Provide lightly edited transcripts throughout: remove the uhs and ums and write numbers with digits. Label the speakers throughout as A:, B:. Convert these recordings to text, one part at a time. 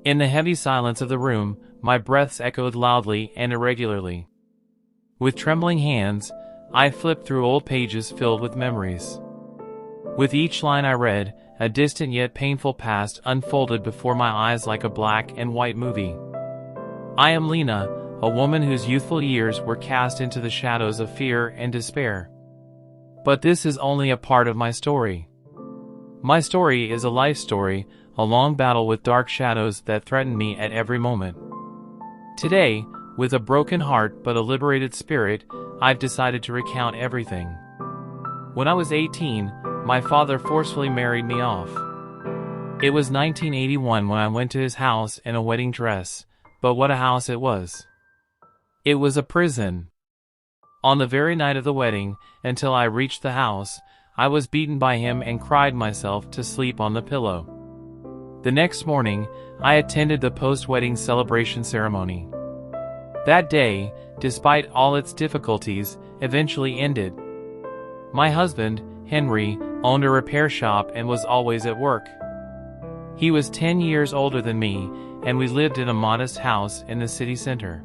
A: In the heavy silence of the room, my breaths echoed loudly and irregularly. With trembling hands, I flipped through old pages filled with memories. With each line I read, a distant yet painful past unfolded before my eyes like a black and white movie. I am Lena, a woman whose youthful years were cast into the shadows of fear and despair. But this is only a part of my story. My story is a life story, a long battle with dark shadows that threaten me at every moment. Today, with a broken heart but a liberated spirit, I've decided to recount everything. When I was 18, my father forcefully married me off. It was 1981 when I went to his house in a wedding dress, but what a house it was. It was a prison. On the very night of the wedding, until I reached the house, I was beaten by him and cried myself to sleep on the pillow. The next morning, I attended the post-wedding celebration ceremony. That day, despite all its difficulties, eventually ended. My husband, Henry, owned a repair shop and was always at work. He was 10 years older than me, and we lived in a modest house in the city center.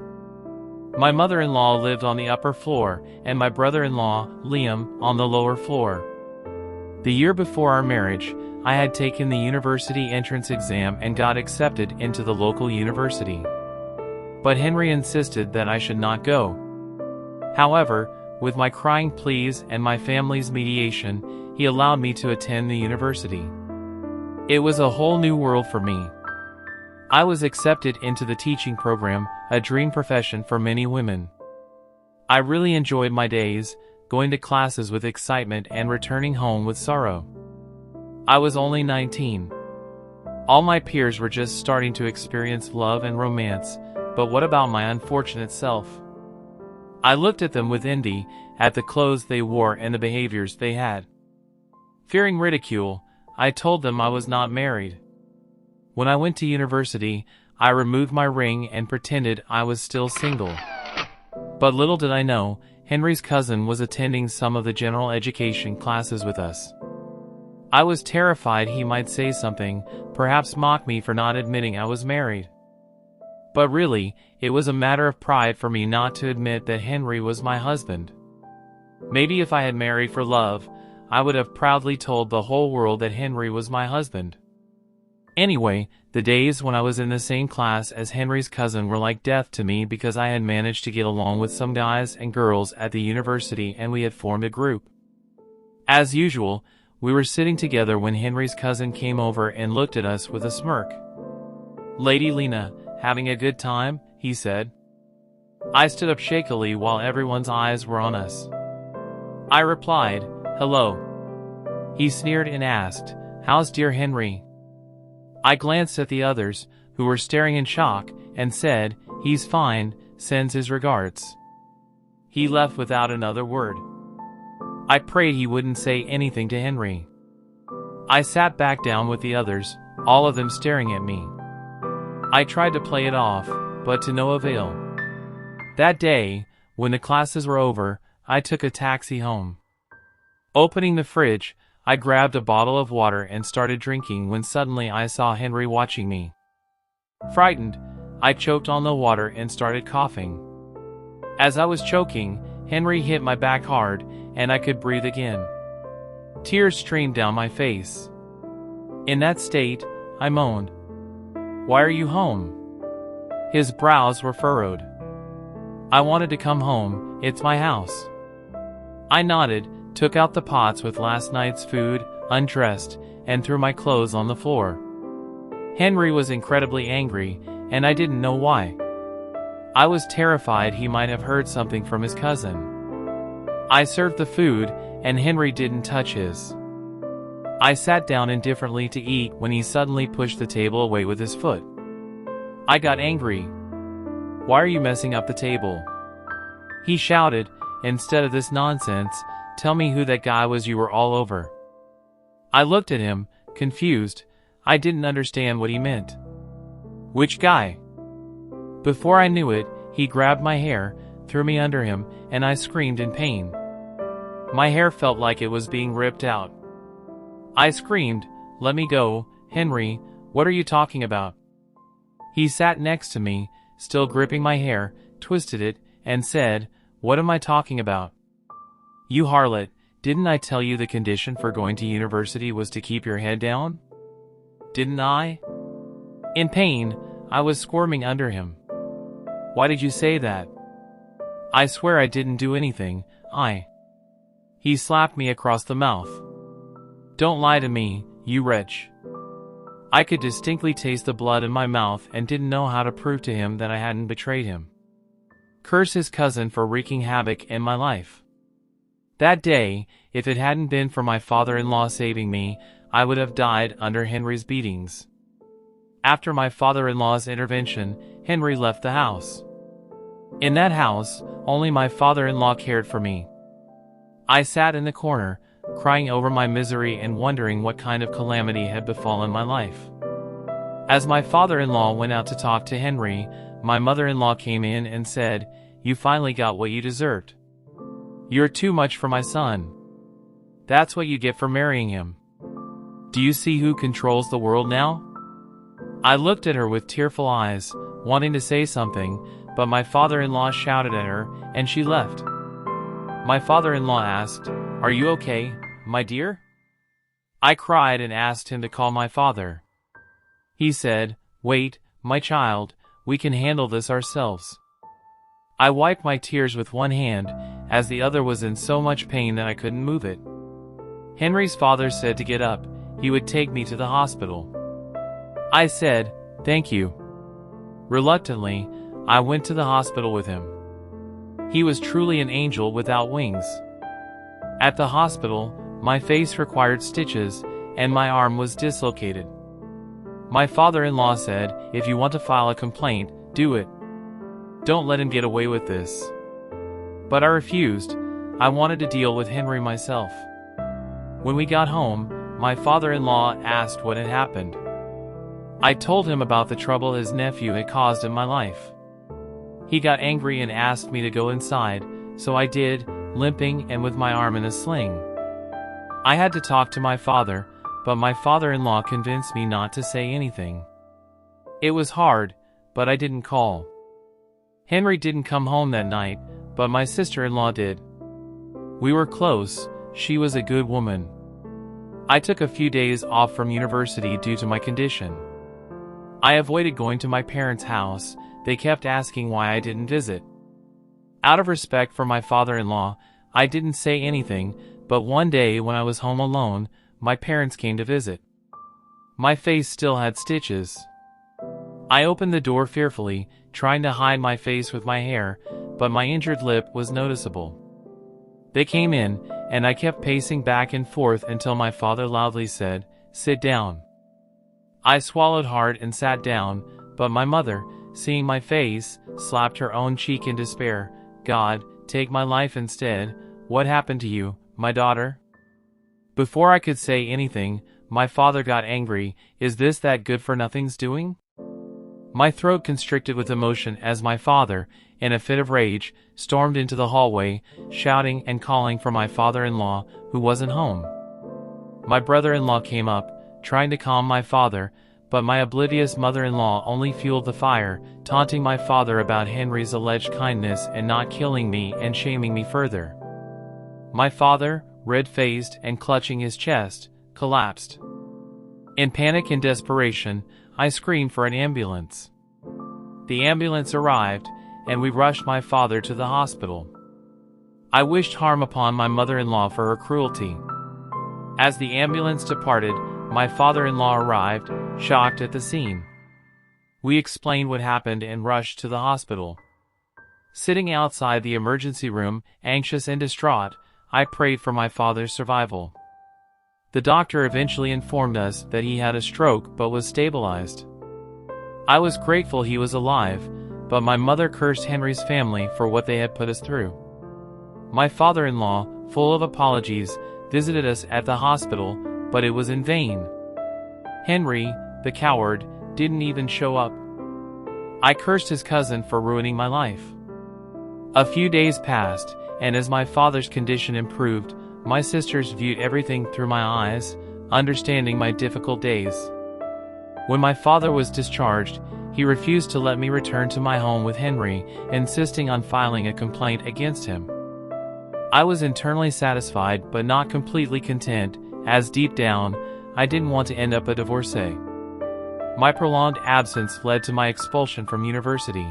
A: My mother-in-law lived on the upper floor, and my brother-in-law, Liam, on the lower floor. The year before our marriage, I had taken the university entrance exam and got accepted into the local university. But Henry insisted that I should not go. However, with my crying pleas and my family's mediation, he allowed me to attend the university. It was a whole new world for me. I was accepted into the teaching program, a dream profession for many women. I really enjoyed my days, going to classes with excitement and returning home with sorrow. I was only 19. All my peers were just starting to experience love and romance, but what about my unfortunate self? I looked at them with envy, at the clothes they wore and the behaviors they had. Fearing ridicule, I told them I was not married. When I went to university, I removed my ring and pretended I was still single. But little did I know, Henry's cousin was attending some of the general education classes with us. I was terrified he might say something, perhaps mock me for not admitting I was married. But really, it was a matter of pride for me not to admit that Henry was my husband. Maybe if I had married for love, I would have proudly told the whole world that Henry was my husband. Anyway, the days when I was in the same class as Henry's cousin were like death to me because I had managed to get along with some guys and girls at the university and we had formed a group. As usual, we were sitting together when Henry's cousin came over and looked at us with a smirk. "Lady Lena, having a good time?" he said. I stood up shakily while everyone's eyes were on us. I replied, "Hello." He sneered and asked, "How's dear Henry?" I glanced at the others, who were staring in shock, and said, "He's fine, sends his regards." He left without another word. I prayed he wouldn't say anything to Henry. I sat back down with the others, all of them staring at me. I tried to play it off, but to no avail. That day, when the classes were over, I took a taxi home. Opening the fridge, I grabbed a bottle of water and started drinking when suddenly I saw Henry watching me. Frightened, I choked on the water and started coughing. As I was choking, Henry hit my back hard, and I could breathe again. Tears streamed down my face. In that state, I moaned, "Why are you home?" His brows were furrowed. "I wanted to come home, it's my house." I nodded, took out the pots with last night's food, undressed, and threw my clothes on the floor. Henry was incredibly angry, and I didn't know why. I was terrified he might have heard something from his cousin. I served the food, and Henry didn't touch his. I sat down indifferently to eat when he suddenly pushed the table away with his foot. I got angry. "Why are you messing up the table?" He shouted, "Instead of this nonsense, tell me who that guy was you were all over." I looked at him, confused. I didn't understand what he meant. "Which guy?" Before I knew it, he grabbed my hair, threw me under him, and I screamed in pain. My hair felt like it was being ripped out. I screamed, "Let me go, Henry, what are you talking about?" He sat next to me, still gripping my hair, twisted it, and said, "What am I talking about? You harlot, didn't I tell you the condition for going to university was to keep your head down? Didn't I?" In pain, I was squirming under him. "Why did you say that? I swear I didn't do anything, He slapped me across the mouth. "Don't lie to me, you wretch." I could distinctly taste the blood in my mouth and didn't know how to prove to him that I hadn't betrayed him. Curse his cousin for wreaking havoc in my life. That day, if it hadn't been for my father-in-law saving me, I would have died under Henry's beatings. After my father-in-law's intervention, Henry left the house. In that house, only my father-in-law cared for me. I sat in the corner, crying over my misery and wondering what kind of calamity had befallen my life. As my father-in-law went out to talk to Henry, my mother-in-law came in and said, "You finally got what you deserved. You're too much for my son. That's what you get for marrying him. Do you see who controls the world now?" I looked at her with tearful eyes, wanting to say something, but my father-in-law shouted at her, and she left. My father-in-law asked, "Are you okay, my dear?" I cried and asked him to call my father. He said, "Wait, my child, we can handle this ourselves." I wiped my tears with one hand, as the other was in so much pain that I couldn't move it. Henry's father said to get up, he would take me to the hospital. I said, "Thank you." Reluctantly, I went to the hospital with him. He was truly an angel without wings. At the hospital, my face required stitches, and my arm was dislocated. My father-in-law said, "If you want to file a complaint, do it. Don't let him get away with this." But I refused. I wanted to deal with Henry myself. When we got home, my father-in-law asked what had happened. I told him about the trouble his nephew had caused in my life. He got angry and asked me to go inside, so I did, limping and with my arm in a sling. I had to talk to my father, but my father-in-law convinced me not to say anything. It was hard, but I didn't call. Henry didn't come home that night, but my sister-in-law did. We were close. She was a good woman. I took a few days off from university due to my condition. I avoided going to my parents' house. They kept asking why I didn't visit. Out of respect for my father-in-law, I didn't say anything, but one day when I was home alone, my parents came to visit. My face still had stitches. I opened the door fearfully, trying to hide my face with my hair, but my injured lip was noticeable. They came in, and I kept pacing back and forth until my father loudly said, "Sit down." I swallowed hard and sat down, but my mother, seeing my face, slapped her own cheek in despair. "God, take my life instead. What happened to you, my daughter?" Before I could say anything, my father got angry. "Is this that good-for-nothing's doing?" My throat constricted with emotion as my father, in a fit of rage, stormed into the hallway, shouting and calling for my father-in-law, who wasn't home. My brother-in-law came up, trying to calm my father, but my oblivious mother-in-law only fueled the fire, taunting my father about Henry's alleged kindness and not killing me and shaming me further. My father, red-faced and clutching his chest, collapsed. In panic and desperation, I screamed for an ambulance. The ambulance arrived, and we rushed my father to the hospital. I wished harm upon my mother-in-law for her cruelty. As the ambulance departed, my father-in-law arrived, shocked at the scene. We explained what happened and rushed to the hospital. Sitting outside the emergency room, anxious and distraught, I prayed for my father's survival. The doctor eventually informed us that he had a stroke but was stabilized. I was grateful he was alive, but my mother cursed Henry's family for what they had put us through. My father-in-law, full of apologies, visited us at the hospital, but it was in vain. Henry, the coward, didn't even show up. I cursed his cousin for ruining my life. A few days passed, and as my father's condition improved, my sisters viewed everything through my eyes, understanding my difficult days. When my father was discharged, he refused to let me return to my home with Henry, insisting on filing a complaint against him. I was internally satisfied but not completely content, as deep down, I didn't want to end up a divorcee. My prolonged absence led to my expulsion from university.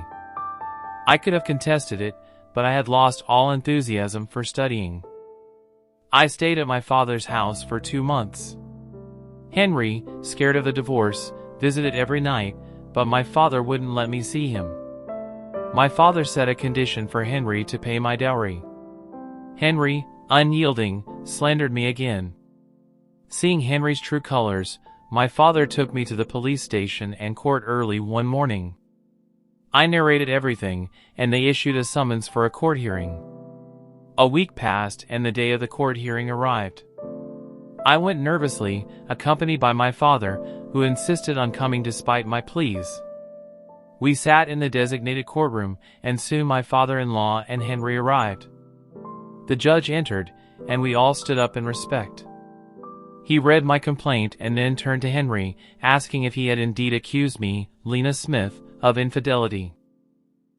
A: I could have contested it, but I had lost all enthusiasm for studying. I stayed at my father's house for 2 months. Henry, scared of a divorce, visited every night, but my father wouldn't let me see him. My father set a condition for Henry to pay my dowry. Henry, unyielding, slandered me again. Seeing Henry's true colors, my father took me to the police station and court early one morning. I narrated everything, and they issued a summons for a court hearing. A week passed and the day of the court hearing arrived. I went nervously, accompanied by my father, who insisted on coming despite my pleas. We sat in the designated courtroom, and soon my father-in-law and Henry arrived. The judge entered, and we all stood up in respect. He read my complaint and then turned to Henry, asking if he had indeed accused me, Lena Smith, of infidelity.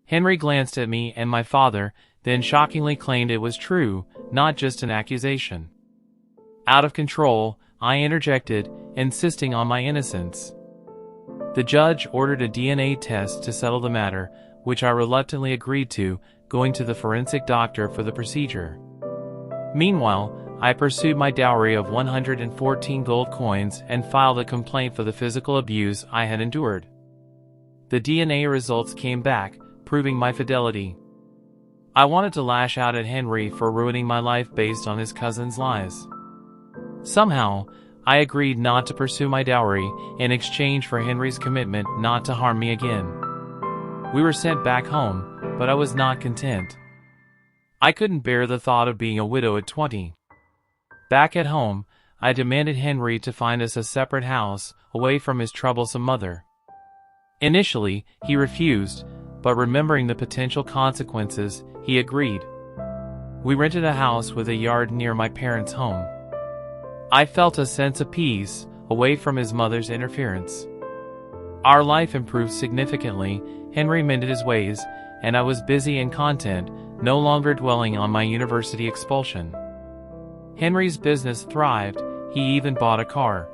A: Henry glanced at me and my father, then shockingly claimed it was true, not just an accusation. Out of control, I interjected, insisting on my innocence. The judge ordered a DNA test to settle the matter, which I reluctantly agreed to, going to the forensic doctor for the procedure. Meanwhile, I pursued my dowry of 114 gold coins and filed a complaint for the physical abuse I had endured. The DNA results came back, proving my fidelity. I wanted to lash out at Henry for ruining my life based on his cousin's lies. Somehow, I agreed not to pursue my dowry in exchange for Henry's commitment not to harm me again. We were sent back home, but I was not content. I couldn't bear the thought of being a widow at 20. Back at home, I demanded Henry to find us a separate house, away from his troublesome mother. Initially, he refused, but remembering the potential consequences, he agreed. We rented a house with a yard near my parents' home. I felt a sense of peace, away from his mother's interference. Our life improved significantly, Henry mended his ways, and I was busy and content, no longer dwelling on my university expulsion. Henry's business thrived, he even bought a car.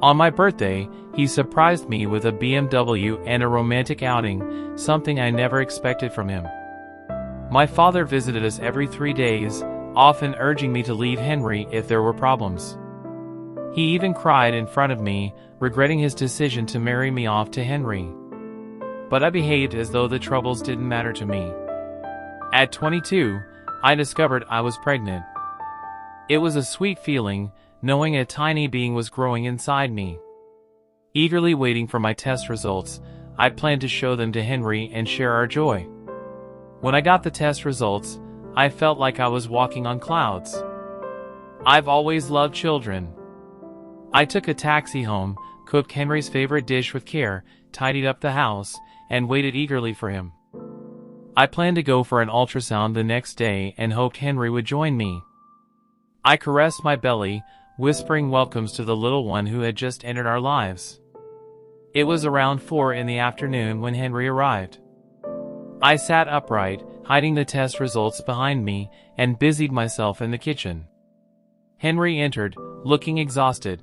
A: On my birthday, he surprised me with a BMW and a romantic outing, something I never expected from him. My father visited us every 3 days, often urging me to leave Henry if there were problems. He even cried in front of me, regretting his decision to marry me off to Henry. But I behaved as though the troubles didn't matter to me. At 22, I discovered I was pregnant. It was a sweet feeling, knowing a tiny being was growing inside me. Eagerly waiting for my test results, I planned to show them to Henry and share our joy. When I got the test results, I felt like I was walking on clouds. I've always loved children. I took a taxi home, cooked Henry's favorite dish with care, tidied up the house, and waited eagerly for him. I planned to go for an ultrasound the next day and hoped Henry would join me. I caressed my belly, whispering welcomes to the little one who had just entered our lives. It was around 4 in the afternoon when Henry arrived. I sat upright, hiding the test results behind me, and busied myself in the kitchen. Henry entered, looking exhausted.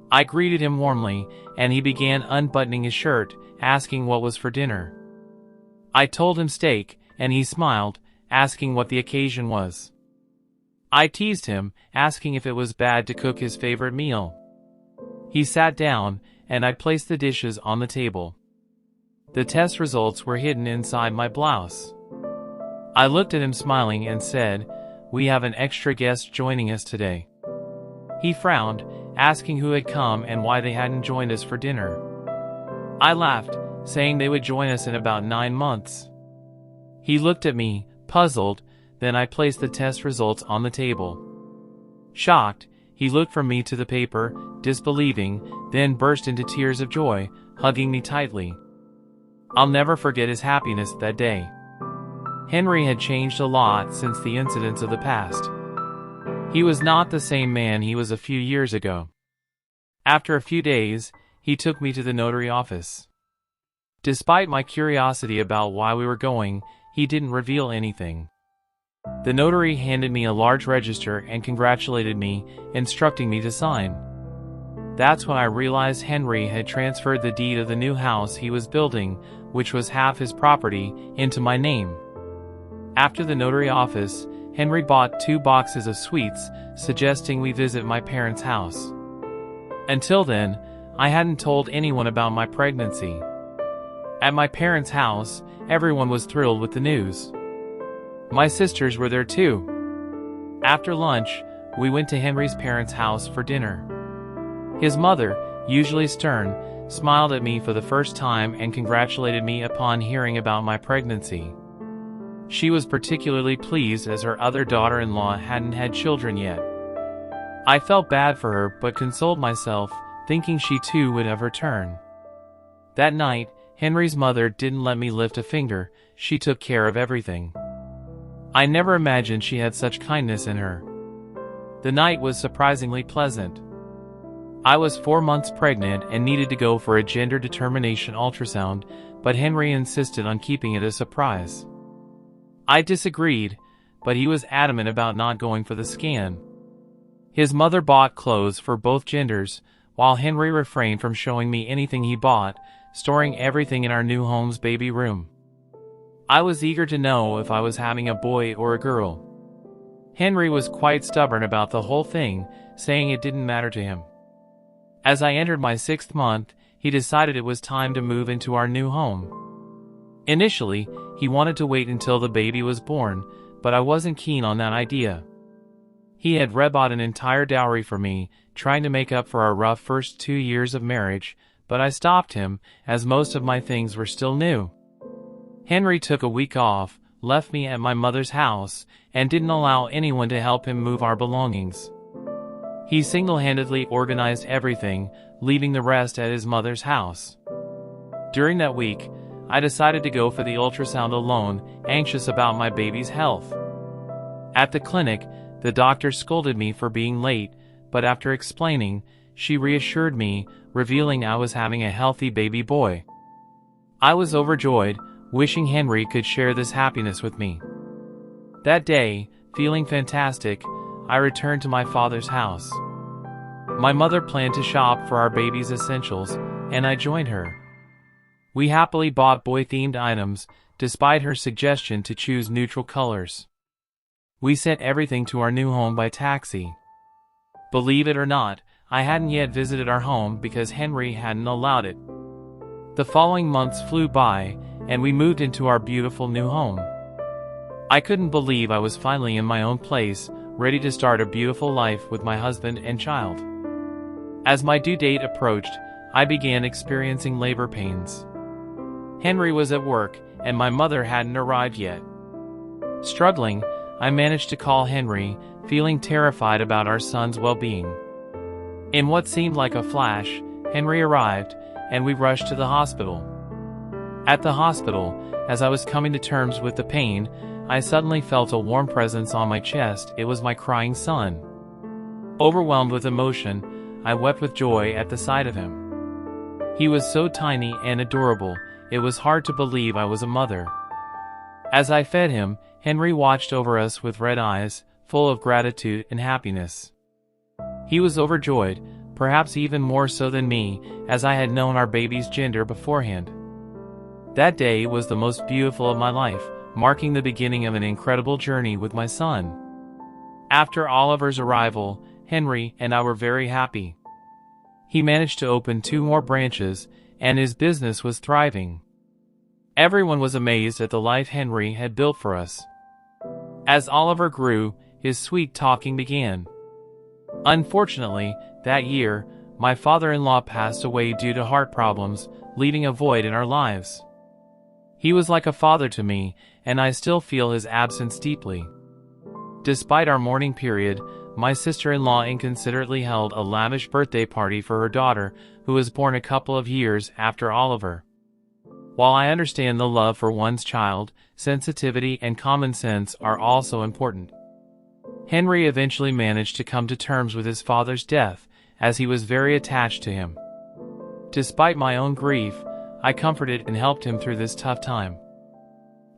A: I greeted him warmly, and he began unbuttoning his shirt, asking what was for dinner. I told him steak, and he smiled, asking what the occasion was. I teased him, asking if it was bad to cook his favorite meal. He sat down, and I placed the dishes on the table. The test results were hidden inside my blouse. I looked at him smiling and said, "We have an extra guest joining us today." He frowned, asking who had come and why they hadn't joined us for dinner. I laughed, saying they would join us in about 9 months. He looked at me, puzzled, then I placed the test results on the table. Shocked, he looked from me to the paper, disbelieving, then burst into tears of joy, hugging me tightly. I'll never forget his happiness that day. Henry had changed a lot since the incidents of the past. He was not the same man he was a few years ago. After a few days, he took me to the notary office. Despite my curiosity about why we were going, he didn't reveal anything. The notary handed me a large register and congratulated me, instructing me to sign. That's when I realized Henry had transferred the deed of the new house he was building, which was half his property, into my name. After the notary office, Henry bought 2 boxes of sweets, suggesting we visit my parents' house. Until then, I hadn't told anyone about my pregnancy. At my parents' house, everyone was thrilled with the news. My sisters were there too. After lunch, we went to Henry's parents' house for dinner. His mother, usually stern, smiled at me for the first time and congratulated me upon hearing about my pregnancy. She was particularly pleased as her other daughter-in-law hadn't had children yet. I felt bad for her but consoled myself, thinking she too would have her turn. That night, Henry's mother didn't let me lift a finger. She took care of everything. I never imagined she had such kindness in her. The night was surprisingly pleasant. I was 4 months pregnant and needed to go for a gender determination ultrasound, but Henry insisted on keeping it a surprise. I disagreed, but he was adamant about not going for the scan. His mother bought clothes for both genders, while Henry refrained from showing me anything he bought, storing everything in our new home's baby room. I was eager to know if I was having a boy or a girl. Henry was quite stubborn about the whole thing, saying it didn't matter to him. As I entered my 6th month, he decided it was time to move into our new home. Initially, he wanted to wait until the baby was born, but I wasn't keen on that idea. He had rebought an entire dowry for me, trying to make up for our rough first 2 years of marriage, but I stopped him, as most of my things were still new. Henry took a week off, left me at my mother's house, and didn't allow anyone to help him move our belongings. He single-handedly organized everything, leaving the rest at his mother's house. During that week, I decided to go for the ultrasound alone, anxious about my baby's health. At the clinic, the doctor scolded me for being late, but after explaining, she reassured me, revealing I was having a healthy baby boy. I was overjoyed, wishing Henry could share this happiness with me. That day, feeling fantastic, I returned to my father's house. My mother planned to shop for our baby's essentials, and I joined her. We happily bought boy-themed items, despite her suggestion to choose neutral colors. We sent everything to our new home by taxi. Believe it or not, I hadn't yet visited our home because Henry hadn't allowed it. The following months flew by, and we moved into our beautiful new home. I couldn't believe I was finally in my own place, ready to start a beautiful life with my husband and child. As my due date approached, I began experiencing labor pains. Henry was at work, and my mother hadn't arrived yet. Struggling, I managed to call Henry, feeling terrified about our son's well-being. In what seemed like a flash, Henry arrived, and we rushed to the hospital. At the hospital, as I was coming to terms with the pain, I suddenly felt a warm presence on my chest. It was my crying son. Overwhelmed with emotion, I wept with joy at the sight of him. He was so tiny and adorable, it was hard to believe I was a mother. As I fed him, Henry watched over us with red eyes, full of gratitude and happiness. He was overjoyed, perhaps even more so than me, as I had known our baby's gender beforehand. That day was the most beautiful of my life, marking the beginning of an incredible journey with my son. After Oliver's arrival, Henry and I were very happy. He managed to open 2 more branches, and his business was thriving. Everyone was amazed at the life Henry had built for us. As Oliver grew, his sweet talking began. Unfortunately, that year, my father-in-law passed away due to heart problems, leaving a void in our lives. He was like a father to me, and I still feel his absence deeply. Despite our mourning period, my sister-in-law inconsiderately held a lavish birthday party for her daughter, who was born a couple of years after Oliver. While I understand the love for one's child, sensitivity and common sense are also important. Henry eventually managed to come to terms with his father's death, as he was very attached to him. Despite my own grief, I comforted and helped him through this tough time.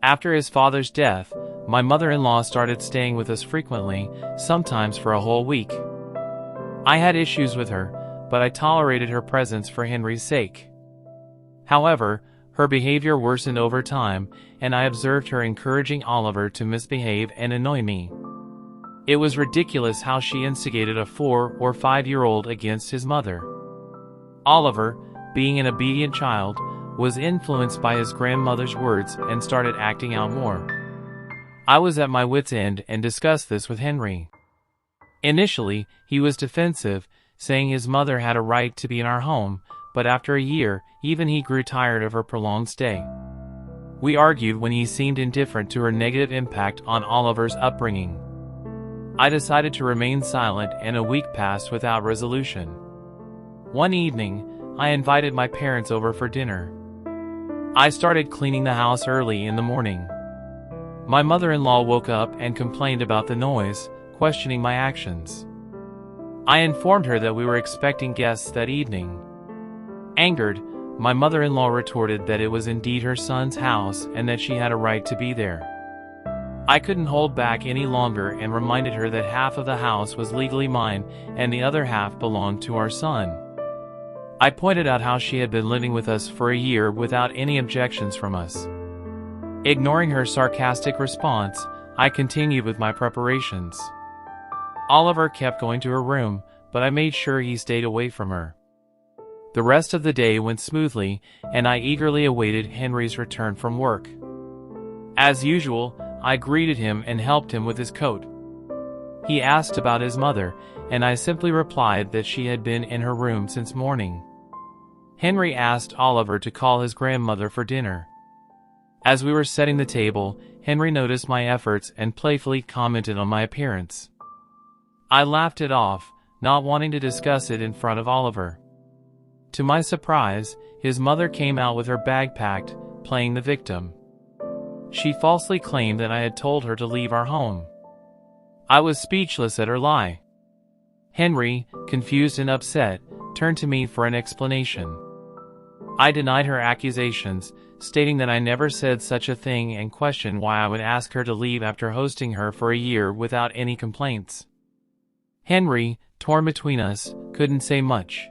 A: After his father's death, my mother-in-law started staying with us frequently, sometimes for a whole week. I had issues with her, but I tolerated her presence for Henry's sake. However, her behavior worsened over time, and I observed her encouraging Oliver to misbehave and annoy me. It was ridiculous how she instigated a 4 or 5-year-old against his mother. Oliver, being an obedient child, was influenced by his grandmother's words and started acting out more. I was at my wit's end and discussed this with Henry. Initially, he was defensive, saying his mother had a right to be in our home, but after a year, even he grew tired of her prolonged stay. We argued when he seemed indifferent to her negative impact on Oliver's upbringing. I decided to remain silent, and a week passed without resolution. One evening, I invited my parents over for dinner. I started cleaning the house early in the morning. My mother-in-law woke up and complained about the noise, questioning my actions. I informed her that we were expecting guests that evening. Angered, my mother-in-law retorted that it was indeed her son's house and that she had a right to be there. I couldn't hold back any longer and reminded her that half of the house was legally mine and the other half belonged to our son. I pointed out how she had been living with us for a year without any objections from us. Ignoring her sarcastic response, I continued with my preparations. Oliver kept going to her room, but I made sure he stayed away from her. The rest of the day went smoothly, and I eagerly awaited Henry's return from work. As usual, I greeted him and helped him with his coat. He asked about his mother, and I simply replied that she had been in her room since morning. Henry asked Oliver to call his grandmother for dinner. As we were setting the table, Henry noticed my efforts and playfully commented on my appearance. I laughed it off, not wanting to discuss it in front of Oliver. To my surprise, his mother came out with her bag packed, playing the victim. She falsely claimed that I had told her to leave our home. I was speechless at her lie. Henry, confused and upset, turned to me for an explanation. I denied her accusations, stating that I never said such a thing and questioned why I would ask her to leave after hosting her for a year without any complaints. Henry, torn between us, couldn't say much.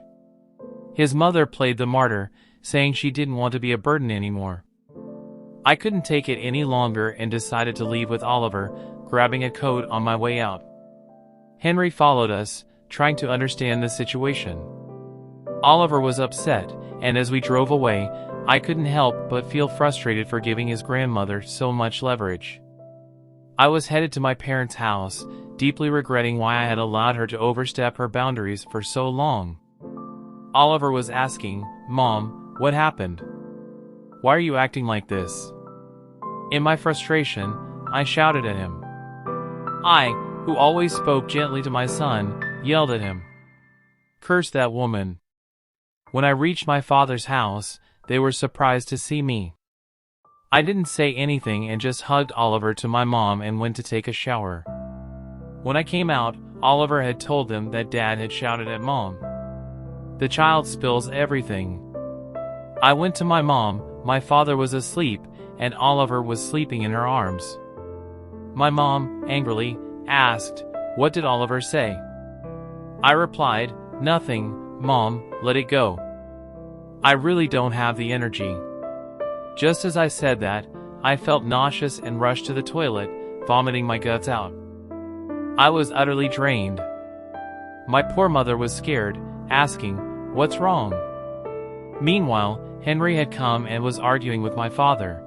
A: His mother played the martyr, saying she didn't want to be a burden anymore. I couldn't take it any longer and decided to leave with Oliver, grabbing a coat on my way out. Henry followed us, trying to understand the situation. Oliver was upset, and as we drove away, I couldn't help but feel frustrated for giving his grandmother so much leverage. I was headed to my parents' house, deeply regretting why I had allowed her to overstep her boundaries for so long. Oliver was asking, "Mom, what happened? Why are you acting like this?" In my frustration, I shouted at him. I, who always spoke gently to my son, yelled at him. "Curse that woman." When I reached my father's house, they were surprised to see me. I didn't say anything and just hugged Oliver to my mom and went to take a shower. When I came out, Oliver had told them that Dad had shouted at Mom. The child spills everything. I went to my mom, my father was asleep, and Oliver was sleeping in her arms. My mom, angrily, asked, "What did Oliver say?" I replied, "Nothing, Mom, let it go. I really don't have the energy." Just as I said that, I felt nauseous and rushed to the toilet, vomiting my guts out. I was utterly drained. My poor mother was scared, asking, "What's wrong?" Meanwhile, Henry had come and was arguing with my father.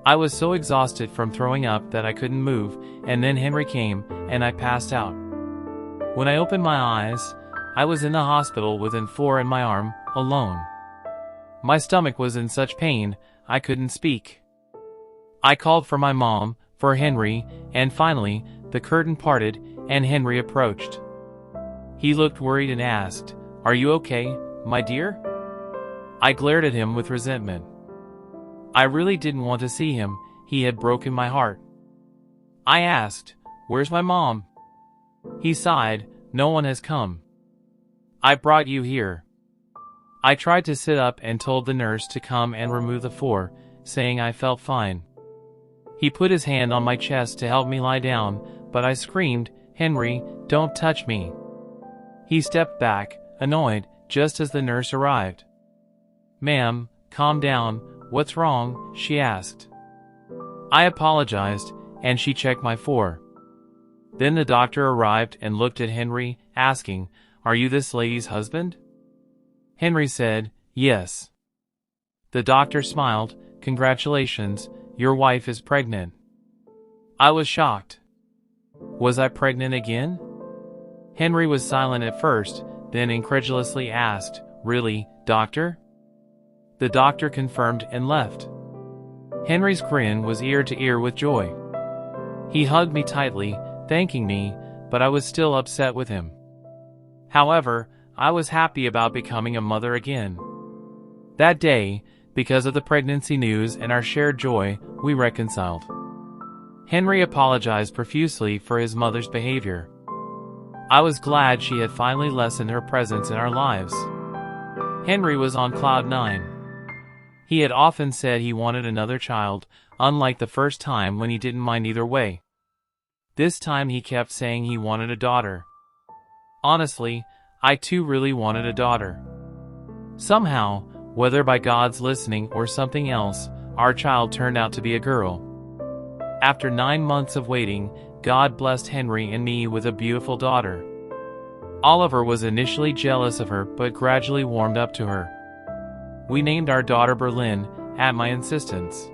A: I was so exhausted from throwing up that I couldn't move, and then Henry came, and I passed out. When I opened my eyes, I was in the hospital with an 4 in my arm, alone. My stomach was in such pain, I couldn't speak. I called for my mom, for Henry, and finally, the curtain parted, and Henry approached. He looked worried and asked, "Are you okay, my dear?" I glared at him with resentment. I really didn't want to see him, he had broken my heart. I asked, "Where's my mom?" He sighed, "No one has come. I brought you here." I tried to sit up and told the nurse to come and remove the 4, saying I felt fine. He put his hand on my chest to help me lie down, but I screamed, "Henry, don't touch me." He stepped back, annoyed, just as the nurse arrived. "Ma'am, calm down, what's wrong?" she asked. I apologized, and she checked my 4. Then the doctor arrived and looked at Henry, asking, "Are you this lady's husband?" Henry said, "Yes." The doctor smiled, "Congratulations, your wife is pregnant." I was shocked. Was I pregnant again? Henry was silent at first, then incredulously asked, "Really, doctor?" The doctor confirmed and left. Henry's grin was ear to ear with joy. He hugged me tightly, thanking me, but I was still upset with him. However, I was happy about becoming a mother again. That day, because of the pregnancy news and our shared joy, we reconciled. Henry apologized profusely for his mother's behavior. I was glad she had finally lessened her presence in our lives. Henry was on cloud 9. He had often said he wanted another child, unlike the first time when he didn't mind either way. This time he kept saying he wanted a daughter. Honestly, I too really wanted a daughter. Somehow, whether by God's listening or something else, our child turned out to be a girl. After 9 months of waiting, God blessed Henry and me with a beautiful daughter. Oliver was initially jealous of her but gradually warmed up to her. We named our daughter Berlin, at my insistence.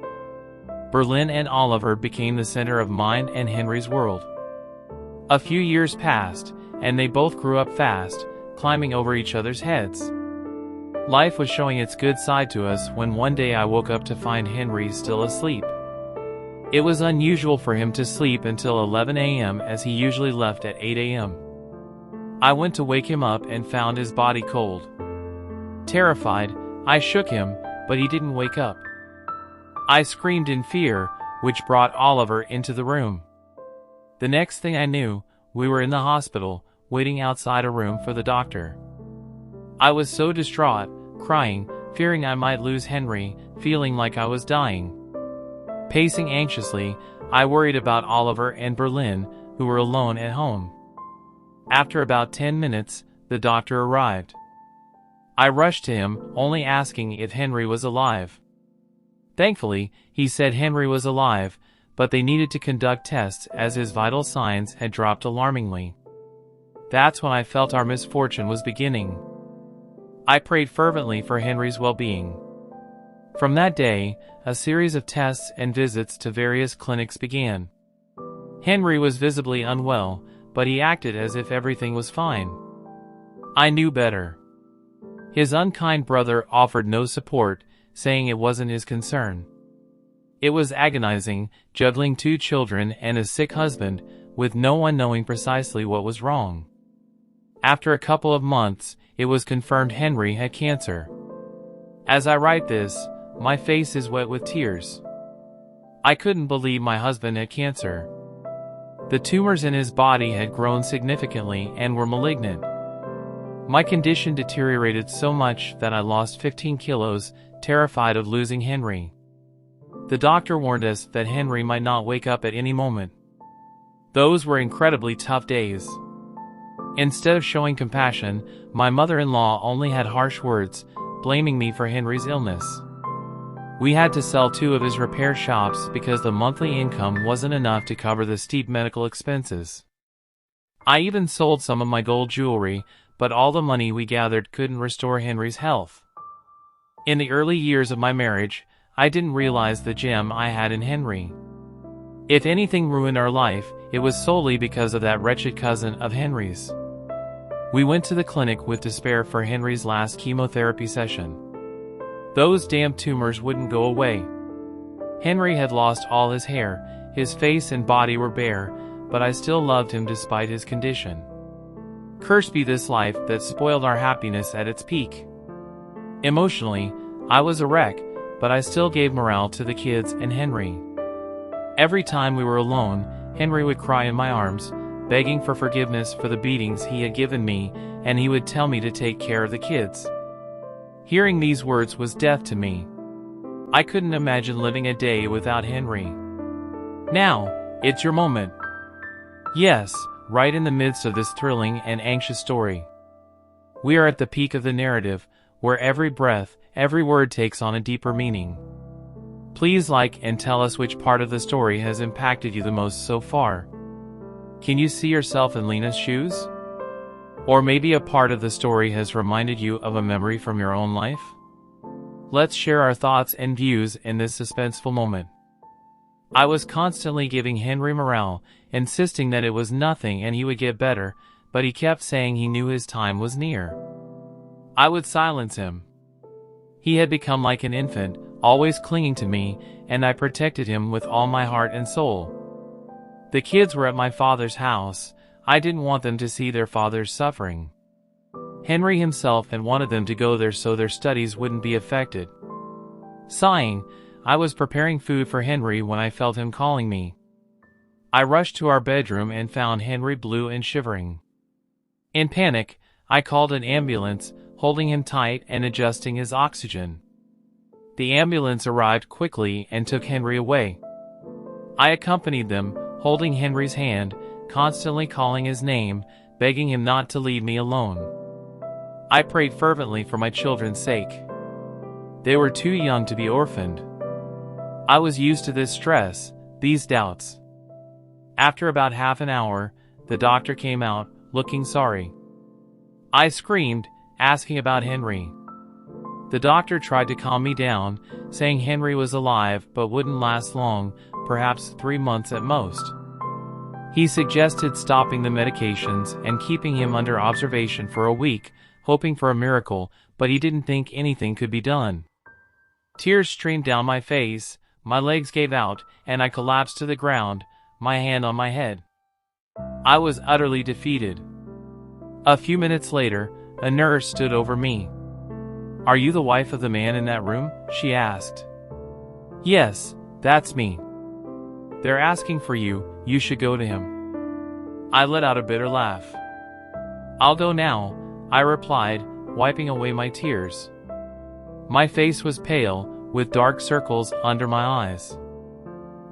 A: Berlin and Oliver became the center of mine and Henry's world. A few years passed, and they both grew up fast, climbing over each other's heads. Life was showing its good side to us when one day I woke up to find Henry still asleep. It was unusual for him to sleep until 11 a.m. as he usually left at 8 a.m. I went to wake him up and found his body cold. Terrified, I shook him, but he didn't wake up. I screamed in fear, which brought Oliver into the room. The next thing I knew, we were in the hospital, waiting outside a room for the doctor. I was so distraught, crying, fearing I might lose Henry, feeling like I was dying. Pacing anxiously, I worried about Oliver and Berlin, who were alone at home. After about 10 minutes, the doctor arrived. I rushed to him, only asking if Henry was alive. Thankfully, he said Henry was alive, but they needed to conduct tests as his vital signs had dropped alarmingly. That's when I felt our misfortune was beginning. I prayed fervently for Henry's well-being. From that day, a series of tests and visits to various clinics began. Henry was visibly unwell, but he acted as if everything was fine. I knew better. His unkind brother offered no support, saying it wasn't his concern. It was agonizing, juggling 2 children and a sick husband, with no one knowing precisely what was wrong. After a couple of months, it was confirmed Henry had cancer. As I write this, my face is wet with tears. I couldn't believe my husband had cancer. The tumors in his body had grown significantly and were malignant. My condition deteriorated so much that I lost 15 kilos, terrified of losing Henry. The doctor warned us that Henry might not wake up at any moment. Those were incredibly tough days. Instead of showing compassion, my mother-in-law only had harsh words, blaming me for Henry's illness. We had to sell 2 of his repair shops because the monthly income wasn't enough to cover the steep medical expenses. I even sold some of my gold jewelry, but all the money we gathered couldn't restore Henry's health. In the early years of my marriage, I didn't realize the gem I had in Henry. If anything ruined our life, it was solely because of that wretched cousin of Henry's. We went to the clinic with despair for Henry's last chemotherapy session. Those damn tumors wouldn't go away. Henry had lost all his hair, his face and body were bare, but I still loved him despite his condition. Cursed be this life that spoiled our happiness at its peak. Emotionally, I was a wreck, but I still gave morale to the kids and Henry. Every time we were alone, Henry would cry in my arms, begging for forgiveness for the beatings he had given me, and he would tell me to take care of the kids. Hearing these words was death to me. I couldn't imagine living a day without Henry. Now, it's your moment. Yes, right in the midst of this thrilling and anxious story. We are at the peak of the narrative, where every breath, every word takes on a deeper meaning. Please like and tell us which part of the story has impacted you the most so far. Can you see yourself in Lena's shoes? Or maybe a part of the story has reminded you of a memory from your own life? Let's share our thoughts and views in this suspenseful moment. I was constantly giving Henry morale, insisting that it was nothing and he would get better, but he kept saying he knew his time was near. I would silence him. He had become like an infant, always clinging to me, and I protected him with all my heart and soul. The kids were at my father's house. I didn't want them to see their father's suffering. Henry himself had wanted them to go there so their studies wouldn't be affected. Sighing, I was preparing food for Henry when I felt him calling me. I rushed to our bedroom and found Henry blue and shivering. In panic, I called an ambulance, holding him tight and adjusting his oxygen. The ambulance arrived quickly and took Henry away. I accompanied them, holding Henry's hand, constantly calling his name, begging him not to leave me alone. I prayed fervently for my children's sake. They were too young to be orphaned. I was used to this stress, these doubts. After about half an hour, the doctor came out, looking sorry. I screamed, asking about Henry. The doctor tried to calm me down, saying Henry was alive but wouldn't last long, perhaps 3 months at most. He suggested stopping the medications and keeping him under observation for a week, hoping for a miracle, but he didn't think anything could be done. Tears streamed down my face, my legs gave out, and I collapsed to the ground, my hand on my head. I was utterly defeated. A few minutes later, a nurse stood over me. "Are you the wife of the man in that room?" she asked. "Yes, that's me. They're asking for you, you should go to him." I let out a bitter laugh. "I'll go now," I replied, wiping away my tears. My face was pale, with dark circles under my eyes.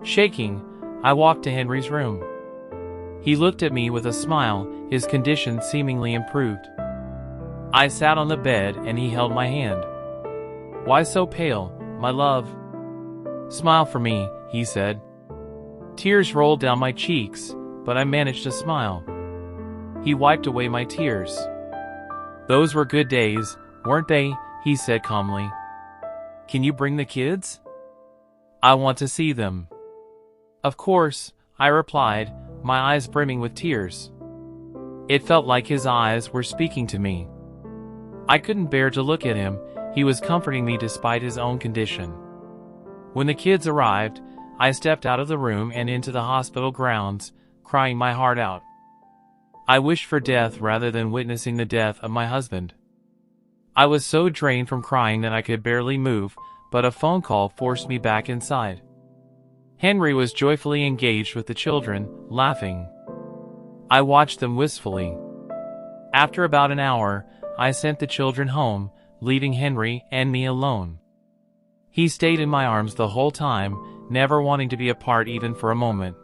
A: Shaking, I walked to Henry's room. He looked at me with a smile, his condition seemingly improved. I sat on the bed and he held my hand. "Why so pale, my love?" "Smile for me," he said. Tears rolled down my cheeks, but I managed to smile. He wiped away my tears. "Those were good days, weren't they?" he said calmly. "Can you bring the kids? I want to see them." "Of course," I replied, my eyes brimming with tears. It felt like his eyes were speaking to me. I couldn't bear to look at him. He was comforting me despite his own condition. When the kids arrived, I stepped out of the room and into the hospital grounds, crying my heart out. I wished for death rather than witnessing the death of my husband. I was so drained from crying that I could barely move, but a phone call forced me back inside. Henry was joyfully engaged with the children, laughing. I watched them wistfully. After about an hour, I sent the children home, leaving Henry and me alone. He stayed in my arms the whole time, never wanting to be apart even for a moment.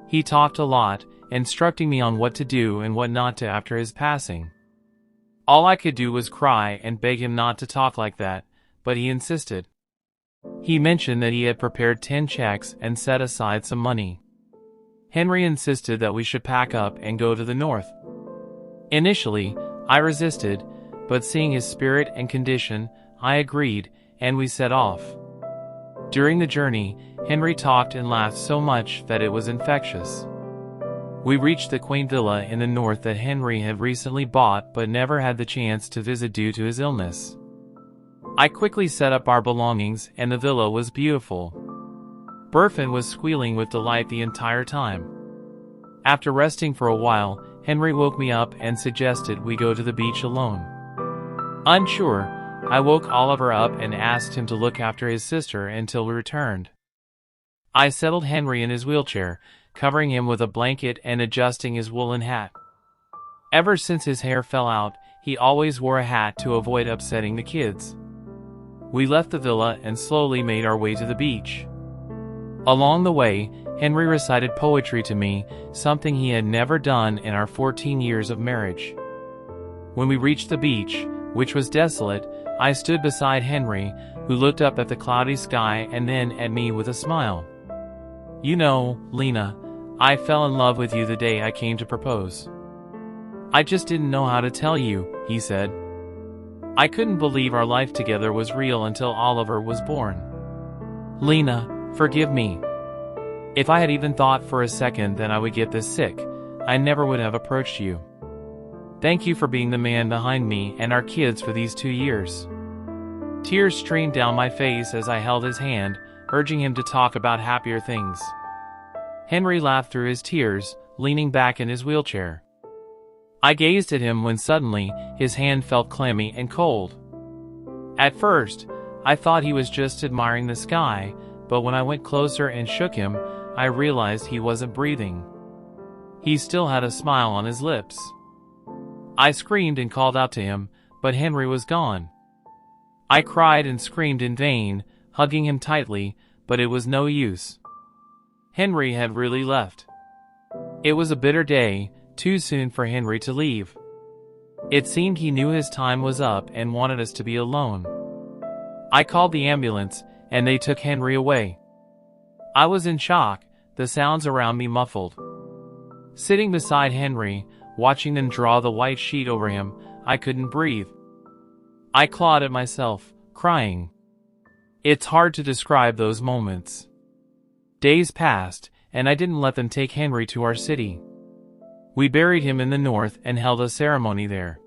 A: He talked a lot, instructing me on what to do and what not to after his passing. All I could do was cry and beg him not to talk like that, but he insisted. He mentioned that he had prepared 10 checks and set aside some money. Henry insisted that we should pack up and go to the north. Initially, I resisted, but seeing his spirit and condition, I agreed, and we set off. During the journey, Henry talked and laughed so much that it was infectious. We reached the quaint villa in the north that Henry had recently bought but never had the chance to visit due to his illness. I quickly set up our belongings and the villa was beautiful. Burfin was squealing with delight the entire time. After resting for a while, Henry woke me up and suggested we go to the beach alone. Unsure, I woke Oliver up and asked him to look after his sister until we returned. I settled Henry in his wheelchair, covering him with a blanket and adjusting his woolen hat. Ever since his hair fell out, he always wore a hat to avoid upsetting the kids. We left the villa and slowly made our way to the beach. Along the way, Henry recited poetry to me, something he had never done in our 14 years of marriage. When we reached the beach, which was desolate, I stood beside Henry, who looked up at the cloudy sky and then at me with a smile. "You know, Lena, I fell in love with you the day I came to propose. I just didn't know how to tell you," he said. "I couldn't believe our life together was real until Oliver was born. Lena, forgive me. If I had even thought for a second that I would get this sick, I never would have approached you. Thank you for being the man behind me and our kids for these 2 years." Tears streamed down my face as I held his hand, urging him to talk about happier things. Henry laughed through his tears, leaning back in his wheelchair. I gazed at him when suddenly his hand felt clammy and cold. At first, I thought he was just admiring the sky, but when I went closer and shook him, I realized he wasn't breathing. He still had a smile on his lips. I screamed and called out to him, but Henry was gone. I cried and screamed in vain, hugging him tightly, but it was no use. Henry had really left. It was a bitter day, too soon for Henry to leave. It seemed he knew his time was up and wanted us to be alone. I called the ambulance, and they took Henry away. I was in shock, the sounds around me muffled. Sitting beside Henry, watching them draw the white sheet over him, I couldn't breathe. I clawed at myself, crying. It's hard to describe those moments. Days passed, and I didn't let them take Henry to our city. We buried him in the north and held a ceremony there.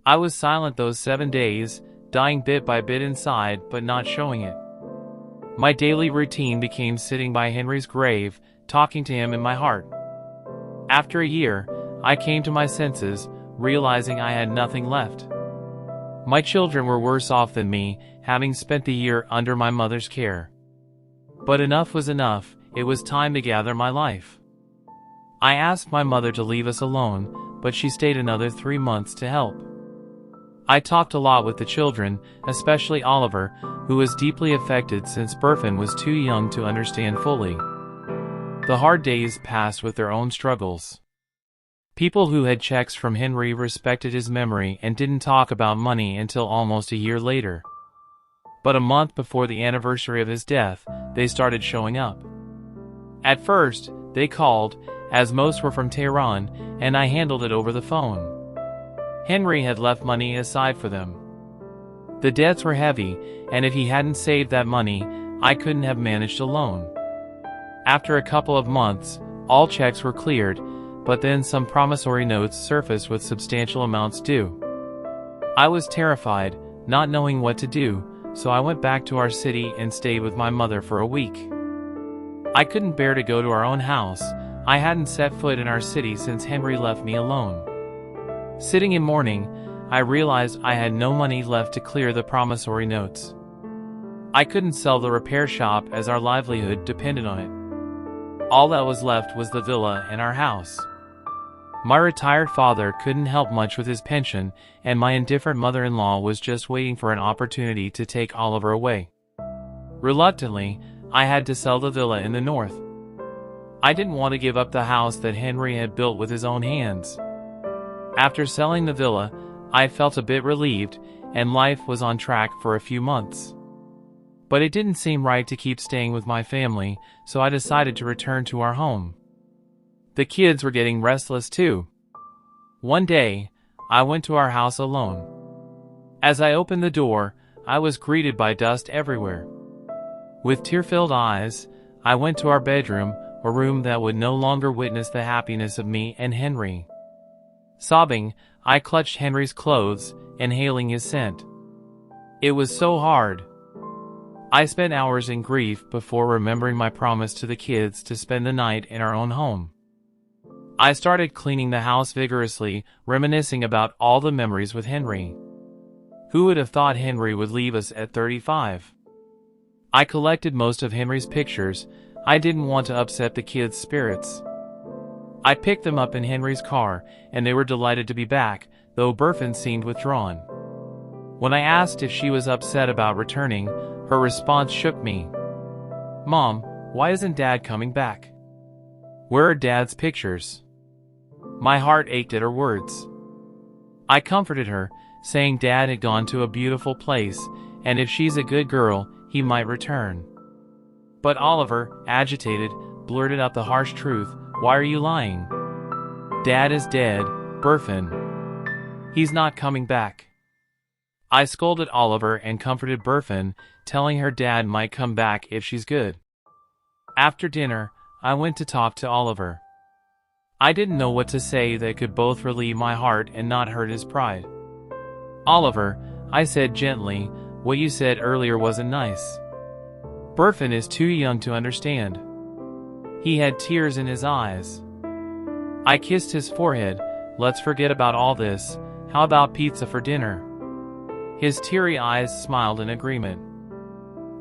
A: I was silent those 7 days, dying bit by bit inside but not showing it. My daily routine became sitting by Henry's grave, talking to him in my heart. After a year, I came to my senses, realizing I had nothing left. My children were worse off than me, having spent the year under my mother's care. But enough was enough, it was time to gather my life. I asked my mother to leave us alone, but she stayed another 3 months to help. I talked a lot with the children, especially Oliver, who was deeply affected since Burfin was too young to understand fully. The hard days passed with their own struggles. People who had checks from Henry respected his memory and didn't talk about money until almost a year later. But a month before the anniversary of his death, they started showing up. At first, they called, as most were from Tehran, and I handled it over the phone. Henry had left money aside for them. The debts were heavy, and if he hadn't saved that money, I couldn't have managed alone. After a couple of months, all checks were cleared, but then some promissory notes surfaced with substantial amounts due. I was terrified, not knowing what to do, so I went back to our city and stayed with my mother for a week. I couldn't bear to go to our own house. I hadn't set foot in our city since Henry left me alone. Sitting in mourning, I realized I had no money left to clear the promissory notes. I couldn't sell the repair shop as our livelihood depended on it. All that was left was the villa and our house. My retired father couldn't help much with his pension, and my indifferent mother-in-law was just waiting for an opportunity to take Oliver away. Reluctantly, I had to sell the villa in the north. I didn't want to give up the house that Henry had built with his own hands. After selling the villa, I felt a bit relieved, and life was on track for a few months. But it didn't seem right to keep staying with my family, so I decided to return to our home. The kids were getting restless too. One day, I went to our house alone. As I opened the door, I was greeted by dust everywhere. With tear-filled eyes, I went to our bedroom, a room that would no longer witness the happiness of me and Henry. Sobbing, I clutched Henry's clothes, inhaling his scent. It was so hard. I spent hours in grief before remembering my promise to the kids to spend the night in our own home. I started cleaning the house vigorously, reminiscing about all the memories with Henry. Who would have thought Henry would leave us at 35? I collected most of Henry's pictures. I didn't want to upset the kids' spirits. I picked them up in Henry's car, and they were delighted to be back, though Burfin seemed withdrawn. When I asked if she was upset about returning, her response shook me. "Mom, why isn't Dad coming back? Where are Dad's pictures?" My heart ached at her words. I comforted her, saying Dad had gone to a beautiful place, and if she's a good girl, he might return. But Oliver, agitated, blurted out the harsh truth. "Why are you lying? Dad is dead, Burfin. He's not coming back." I scolded Oliver and comforted Burfin, telling her Dad might come back if she's good. After dinner, I went to talk to Oliver. I didn't know what to say that could both relieve my heart and not hurt his pride. "Oliver," I said gently, "what you said earlier wasn't nice. Burfin is too young to understand." He had tears in his eyes. I kissed his forehead. "Let's forget about all this. How about pizza for dinner?" His teary eyes smiled in agreement.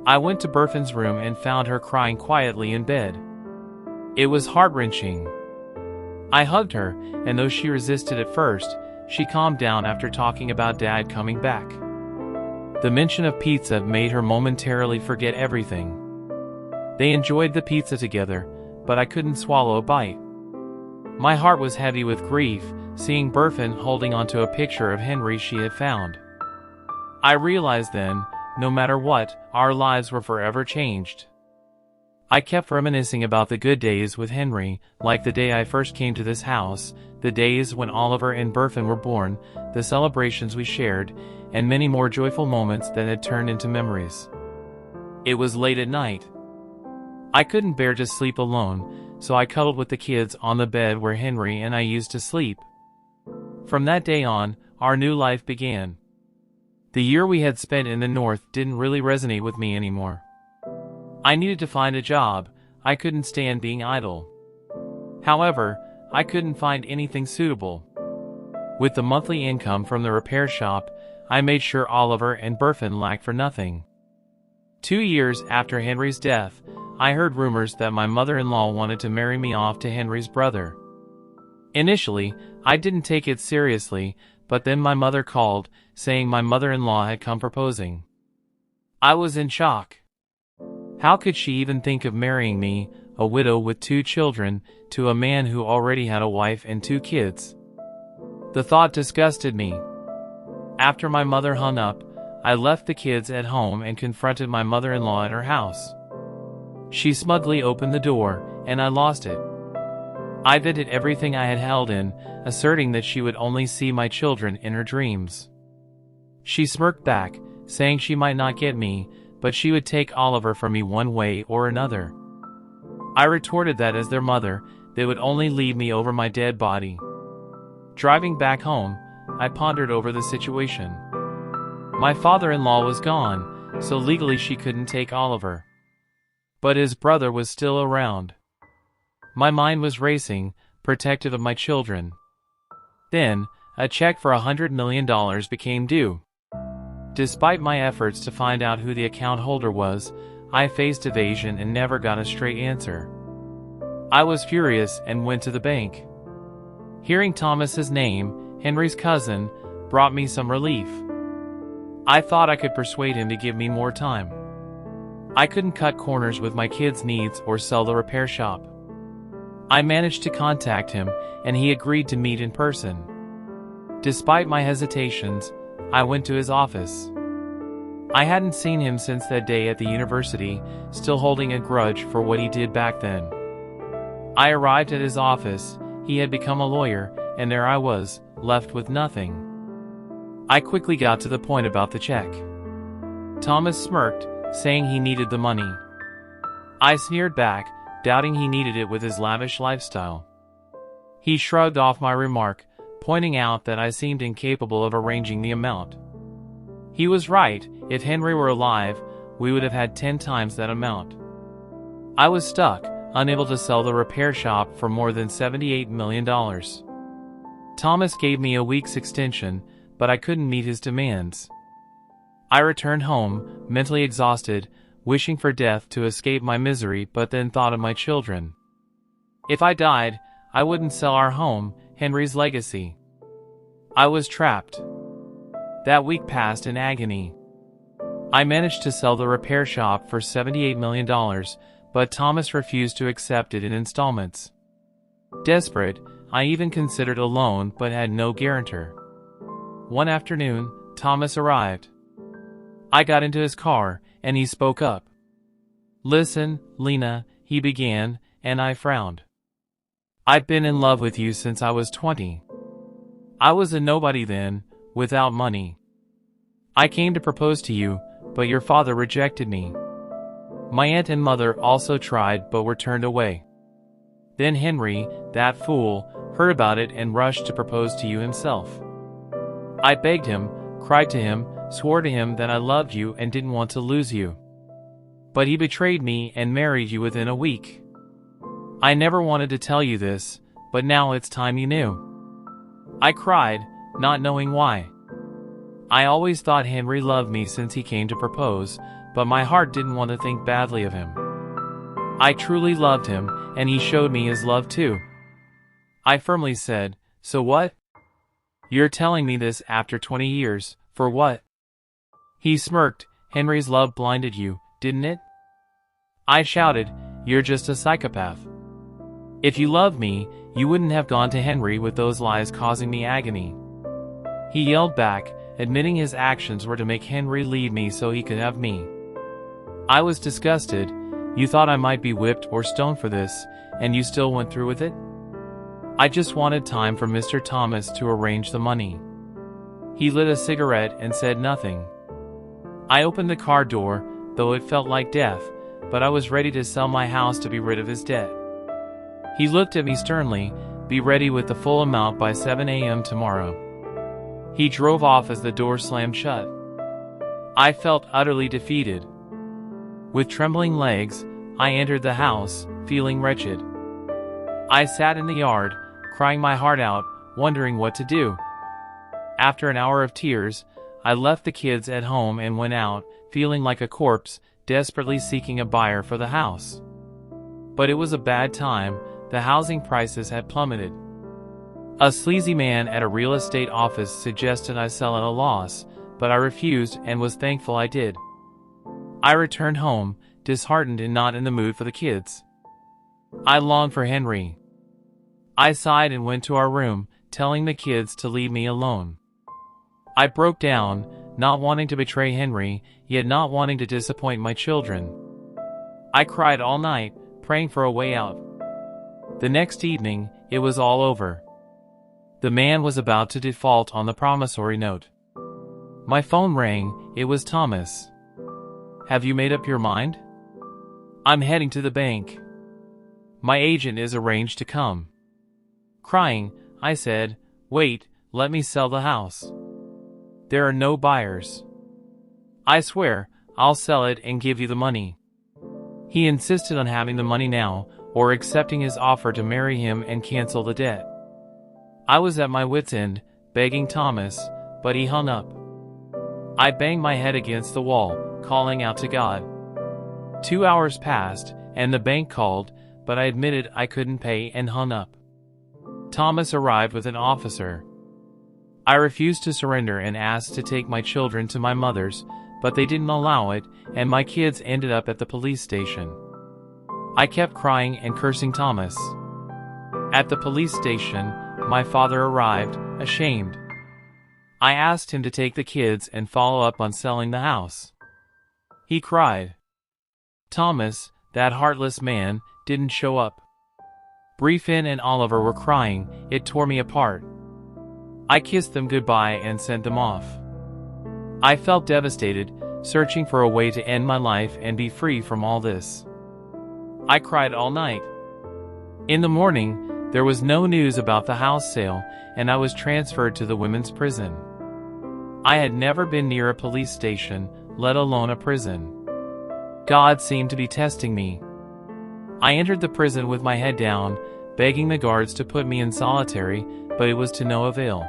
A: I went to Burfin's room and found her crying quietly in bed. It was heart-wrenching. I hugged her, and though she resisted at first, she calmed down after talking about Dad coming back. The mention of pizza made her momentarily forget everything. They enjoyed the pizza together, but I couldn't swallow a bite. My heart was heavy with grief, seeing Burfin holding onto a picture of Henry she had found. I realized then, no matter what, our lives were forever changed. I kept reminiscing about the good days with Henry, like the day I first came to this house, the days when Oliver and Burfin were born, the celebrations we shared, and many more joyful moments that had turned into memories. It was late at night. I couldn't bear to sleep alone, so I cuddled with the kids on the bed where Henry and I used to sleep. From that day on, our new life began. The year we had spent in the north didn't really resonate with me anymore. I needed to find a job. I couldn't stand being idle. However, I couldn't find anything suitable. With the monthly income from the repair shop, I made sure Oliver and Burfin lacked for nothing. 2 years after Henry's death, I heard rumors that my mother-in-law wanted to marry me off to Henry's brother. Initially, I didn't take it seriously, but then my mother called, saying my mother-in-law had come proposing. I was in shock. How could she even think of marrying me, a widow with 2 children, to a man who already had a wife and 2 kids? The thought disgusted me. After my mother hung up, I left the kids at home and confronted my mother-in-law at her house. She smugly opened the door, and I lost it. I vented everything I had held in, asserting that she would only see my children in her dreams. She smirked back, saying she might not get me, but she would take Oliver from me one way or another. I retorted that as their mother, they would only leave me over my dead body. Driving back home, I pondered over the situation. My father-in-law was gone, so legally she couldn't take Oliver. But his brother was still around. My mind was racing, protective of my children. Then, a check for $100 million became due. Despite my efforts to find out who the account holder was, I faced evasion and never got a straight answer. I was furious and went to the bank. Hearing Thomas's name, Henry's cousin, brought me some relief. I thought I could persuade him to give me more time. I couldn't cut corners with my kids' needs or sell the repair shop. I managed to contact him, and he agreed to meet in person. Despite my hesitations, I went to his office. I hadn't seen him since that day at the university, still holding a grudge for what he did back then. I arrived at his office. He had become a lawyer, and there I was, left with nothing. I quickly got to the point about the check. Thomas smirked, saying he needed the money. I sneered back, doubting he needed it with his lavish lifestyle. He shrugged off my remark, pointing out that I seemed incapable of arranging the amount. He was right. If Henry were alive, we would have had 10 times that amount. I was stuck, unable to sell the repair shop for more than $78 million. Thomas gave me a week's extension, but I couldn't meet his demands. I returned home, mentally exhausted, wishing for death to escape my misery, but then thought of my children. If I died, I wouldn't sell our home, Henry's legacy. I was trapped. That week passed in agony. I managed to sell the repair shop for $78 million, but Thomas refused to accept it in installments. Desperate, I even considered a loan but had no guarantor. One afternoon, Thomas arrived. I got into his car, and he spoke up. "Listen, Lena," he began, and I frowned. "I've been in love with you since I was 20. I was a nobody then, without money. I came to propose to you, but your father rejected me. My aunt and mother also tried but were turned away. Then Henry, that fool, heard about it and rushed to propose to you himself. I begged him, cried to him, swore to him that I loved you and didn't want to lose you. But he betrayed me and married you within a week. I never wanted to tell you this, but now it's time you knew." I cried, not knowing why. I always thought Henry loved me since he came to propose, but my heart didn't want to think badly of him. I truly loved him, and he showed me his love too. I firmly said, "So what? You're telling me this after 20 years, for what?" He smirked. "Henry's love blinded you, didn't it?" I shouted, "You're just a psychopath. If you loved me, you wouldn't have gone to Henry with those lies causing me agony." He yelled back, admitting his actions were to make Henry leave me so he could have me. I was disgusted. "You thought I might be whipped or stoned for this, and you still went through with it?" I just wanted time for Mr. Thomas to arrange the money. He lit a cigarette and said nothing. I opened the car door, though it felt like death, but I was ready to sell my house to be rid of his debt. He looked at me sternly. "Be ready with the full amount by 7 a.m. tomorrow." He drove off as the door slammed shut. I felt utterly defeated. With trembling legs, I entered the house, feeling wretched. I sat in the yard, crying my heart out, wondering what to do. After an hour of tears, I left the kids at home and went out, feeling like a corpse, desperately seeking a buyer for the house. But it was a bad time. The housing prices had plummeted. A sleazy man at a real estate office suggested I sell at a loss, but I refused and was thankful I did. I returned home, disheartened and not in the mood for the kids. I longed for Henry. I sighed and went to our room, telling the kids to leave me alone. I broke down, not wanting to betray Henry, yet not wanting to disappoint my children. I cried all night, praying for a way out. The next evening, it was all over. The man was about to default on the promissory note. My phone rang. It was Thomas. "Have you made up your mind?" "I'm heading to the bank. My agent is arranged to come." Crying, I said, "Wait, let me sell the house. There are no buyers." "I swear, I'll sell it and give you the money." He insisted on having the money now, or accepting his offer to marry him and cancel the debt. I was at my wit's end, begging Thomas, but he hung up. I banged my head against the wall, calling out to God. 2 hours passed, and the bank called, but I admitted I couldn't pay and hung up. Thomas arrived with an officer. I refused to surrender and asked to take my children to my mother's, but they didn't allow it, and my kids ended up at the police station. I kept crying and cursing Thomas. At the police station, my father arrived, ashamed. I asked him to take the kids and follow up on selling the house. He cried. Thomas, that heartless man, didn't show up. Briefin and Oliver were crying. It tore me apart. I kissed them goodbye and sent them off. I felt devastated, searching for a way to end my life and be free from all this. I cried all night. In the morning, there was no news about the house sale, and I was transferred to the women's prison. I had never been near a police station, let alone a prison. God seemed to be testing me. I entered the prison with my head down, begging the guards to put me in solitary, but it was to no avail.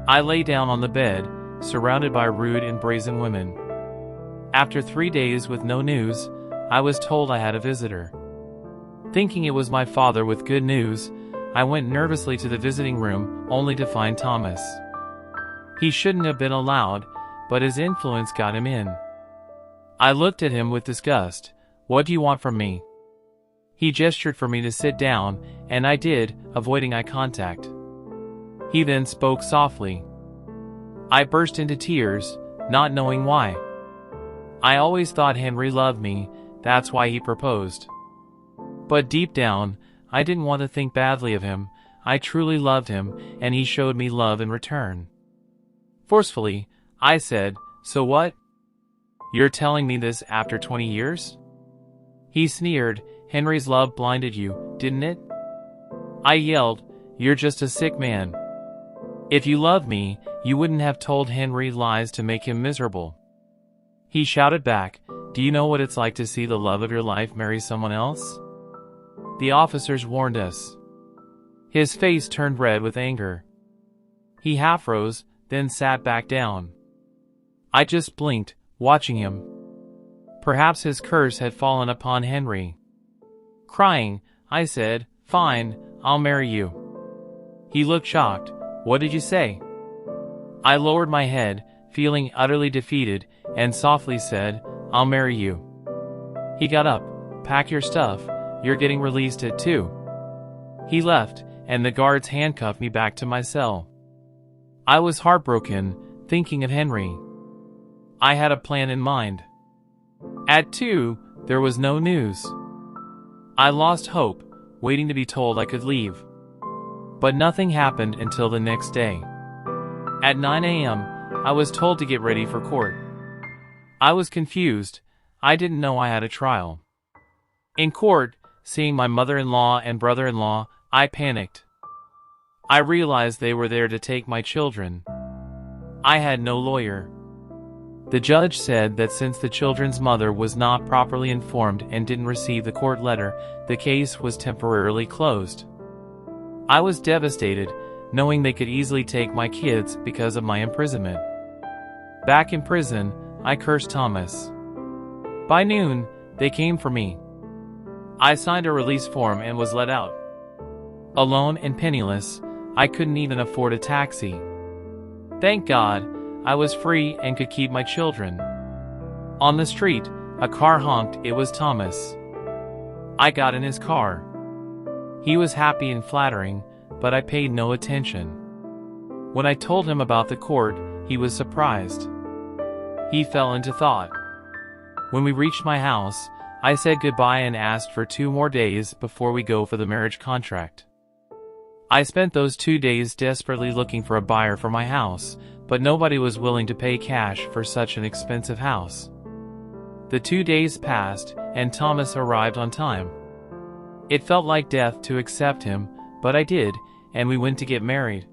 A: I lay down on the bed, surrounded by rude and brazen women. After 3 days with no news, I was told I had a visitor. Thinking it was my father with good news, I went nervously to the visiting room, only to find Thomas. He shouldn't have been allowed, but his influence got him in. I looked at him with disgust. "What do you want from me?" He gestured for me to sit down, and I did, avoiding eye contact. He then spoke softly. I burst into tears, not knowing why. I always thought Henry loved me, that's why he proposed. But deep down, I didn't want to think badly of him. I truly loved him, and he showed me love in return. Forcefully, I said, "So what? You're telling me this after 20 years? He sneered. "Henry's love blinded you, didn't it?" I yelled, "You're just a sick man. If you loved me, you wouldn't have told Henry lies to make him miserable." He shouted back, "Do you know what it's like to see the love of your life marry someone else? The officers warned us." His face turned red with anger. He half rose, then sat back down. I just blinked, watching him. Perhaps his curse had fallen upon Henry. Crying, I said, "Fine, I'll marry you." He looked shocked. "What did you say?" I lowered my head, feeling utterly defeated, and softly said, "I'll marry you." He got up. "Pack your stuff, you're getting released at 2. He left, and the guards handcuffed me back to my cell. I was heartbroken, thinking of Henry. I had a plan in mind. At 2, there was no news. I lost hope, waiting to be told I could leave. But nothing happened until the next day. At 9 a.m., I was told to get ready for court. I was confused. I didn't know I had a trial. In court, seeing my mother-in-law and brother-in-law, I panicked. I realized they were there to take my children. I had no lawyer. The judge said that since the children's mother was not properly informed and didn't receive the court letter, the case was temporarily closed. I was devastated, knowing they could easily take my kids because of my imprisonment. Back in prison, I cursed Thomas. By noon, they came for me. I signed a release form and was let out. Alone and penniless, I couldn't even afford a taxi. Thank God, I was free and could keep my children. On the street, a car honked. It was Thomas. I got in his car. He was happy and flattering, but I paid no attention. When I told him about the court, he was surprised. He fell into thought. When we reached my house, I said goodbye and asked for 2 more days before we go for the marriage contract. I spent those 2 days desperately looking for a buyer for my house, but nobody was willing to pay cash for such an expensive house. The 2 days passed, and Thomas arrived on time. It felt like death to accept him, but I did, and we went to get married.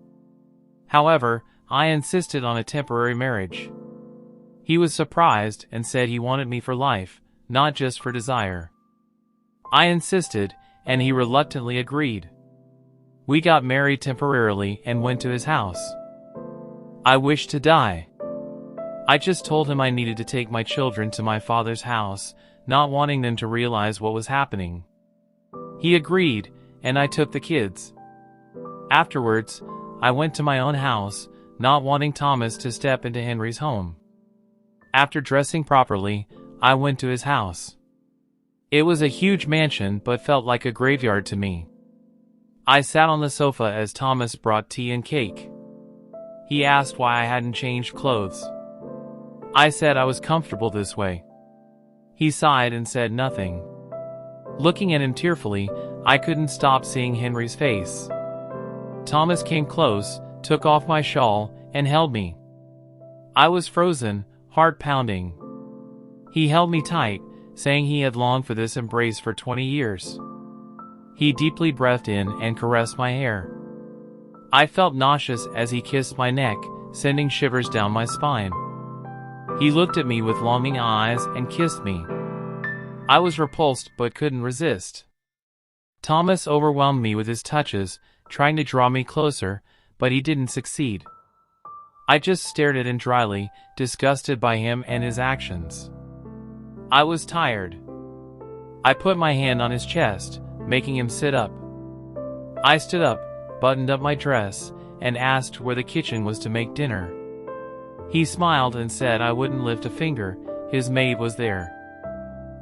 A: However, I insisted on a temporary marriage. He was surprised and said he wanted me for life, not just for desire. I insisted, and he reluctantly agreed. We got married temporarily and went to his house. I wished to die. I just told him I needed to take my children to my father's house, not wanting them to realize what was happening. He agreed, and I took the kids. Afterwards, I went to my own house, not wanting Thomas to step into Henry's home. After dressing properly, I went to his house. It was a huge mansion but felt like a graveyard to me. I sat on the sofa as Thomas brought tea and cake. He asked why I hadn't changed clothes. I said I was comfortable this way. He sighed and said nothing. Looking at him tearfully, I couldn't stop seeing Henry's face. Thomas came close, took off my shawl, and held me. I was frozen, heart pounding. He held me tight, saying he had longed for this embrace for 20 years. He deeply breathed in and caressed my hair. I felt nauseous as he kissed my neck, sending shivers down my spine. He looked at me with longing eyes and kissed me. I was repulsed but couldn't resist. Thomas overwhelmed me with his touches, trying to draw me closer, but he didn't succeed. I just stared at him dryly, disgusted by him and his actions. I was tired. I put my hand on his chest, making him sit up. I stood up, buttoned up my dress, and asked where the kitchen was to make dinner. He smiled and said I wouldn't lift a finger, his maid was there.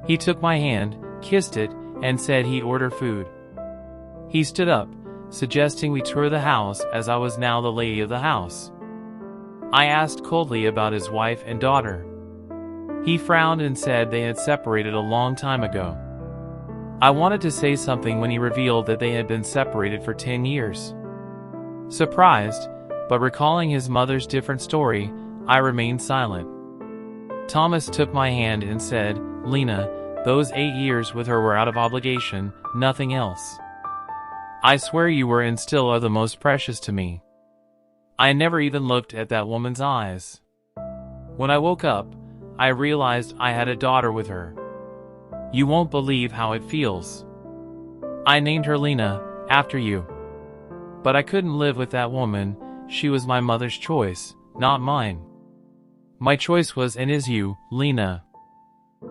A: He took my hand, kissed it, and said he'd order food. He stood up, suggesting we tour the house as I was now the lady of the house. I asked coldly about his wife and daughter. He frowned and said they had separated a long time ago. I wanted to say something when he revealed that they had been separated for 10 years. Surprised, but recalling his mother's different story, I remained silent. Thomas took my hand and said, "Lena, those 8 years with her were out of obligation, nothing else. I swear you were and still are the most precious to me." I never even looked at that woman's eyes. When I woke up, I realized I had a daughter with her. You won't believe how it feels. I named her Lena, after you. But I couldn't live with that woman, she was my mother's choice, not mine. My choice was and is you, Lena.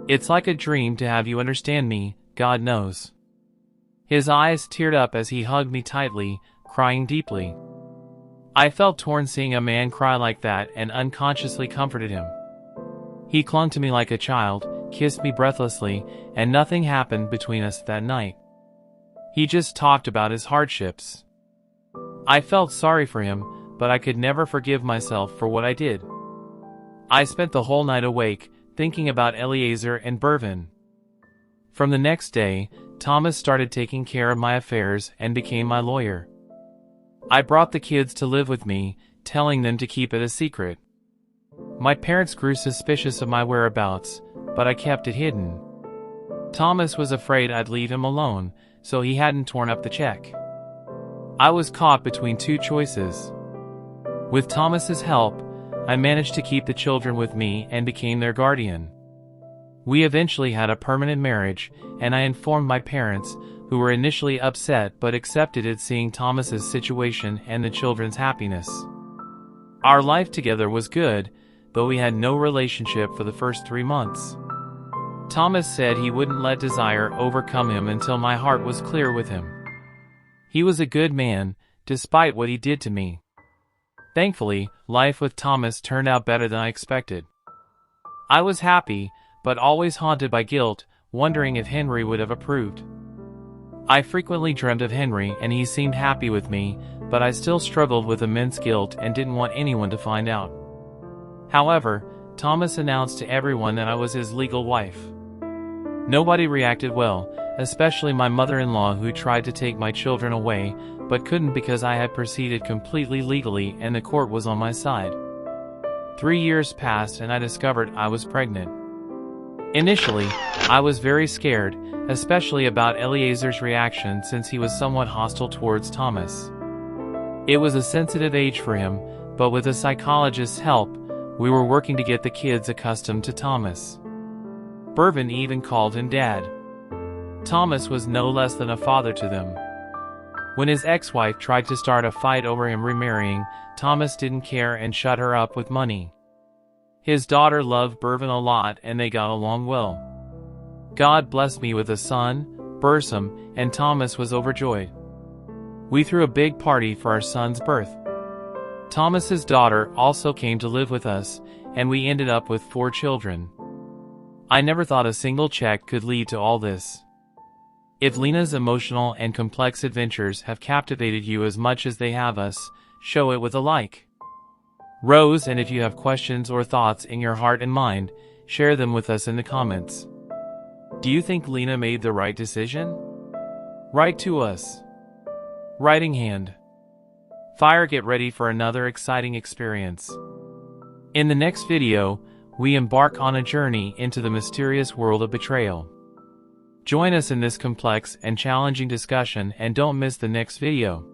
A: It's like a dream to have you understand me, God knows. His eyes teared up as he hugged me tightly, crying deeply. I felt torn seeing a man cry like that and unconsciously comforted him. He clung to me like a child, kissed me breathlessly, and nothing happened between us that night. He just talked about his hardships. I felt sorry for him, but I could never forgive myself for what I did. I spent the whole night awake, thinking about Eliezer and Bervin. From the next day, Thomas started taking care of my affairs and became my lawyer. I brought the kids to live with me, telling them to keep it a secret. My parents grew suspicious of my whereabouts, but I kept it hidden. Thomas was afraid I'd leave him alone, so he hadn't torn up the check. I was caught between two choices. With Thomas's help, I managed to keep the children with me and became their guardian. We eventually had a permanent marriage, and I informed my parents, who were initially upset but accepted it seeing Thomas's situation and the children's happiness. Our life together was good, though we had no relationship for the first 3 months. Thomas said he wouldn't let desire overcome him until my heart was clear with him. He was a good man, despite what he did to me. Thankfully, life with Thomas turned out better than I expected. I was happy, but always haunted by guilt, wondering if Henry would have approved. I frequently dreamt of Henry and he seemed happy with me, but I still struggled with immense guilt and didn't want anyone to find out. However, Thomas announced to everyone that I was his legal wife. Nobody reacted well, especially my mother-in-law who tried to take my children away, but couldn't because I had proceeded completely legally and the court was on my side. 3 years passed and I discovered I was pregnant. Initially, I was very scared, especially about Eliezer's reaction since he was somewhat hostile towards Thomas. It was a sensitive age for him, but with a psychologist's help, we were working to get the kids accustomed to Thomas. Bervin even called him Dad. Thomas was no less than a father to them. When his ex-wife tried to start a fight over him remarrying, Thomas didn't care and shut her up with money. His daughter loved Bervin a lot and they got along well. God blessed me with a son, Bursum, and Thomas was overjoyed. We threw a big party for our son's birth. Thomas's daughter also came to live with us, and we ended up with 4 children. I never thought a single check could lead to all this. If Lena's emotional and complex adventures have captivated you as much as they have us, show it with a like. Rose, and if you have questions or thoughts in your heart and mind, share them with us in the comments. Do you think Lena made the right decision? Write to us. Writing hand. Fire, get ready for another exciting experience. In the next video, we embark on a journey into the mysterious world of betrayal. Join us in this complex and challenging discussion and don't miss the next video.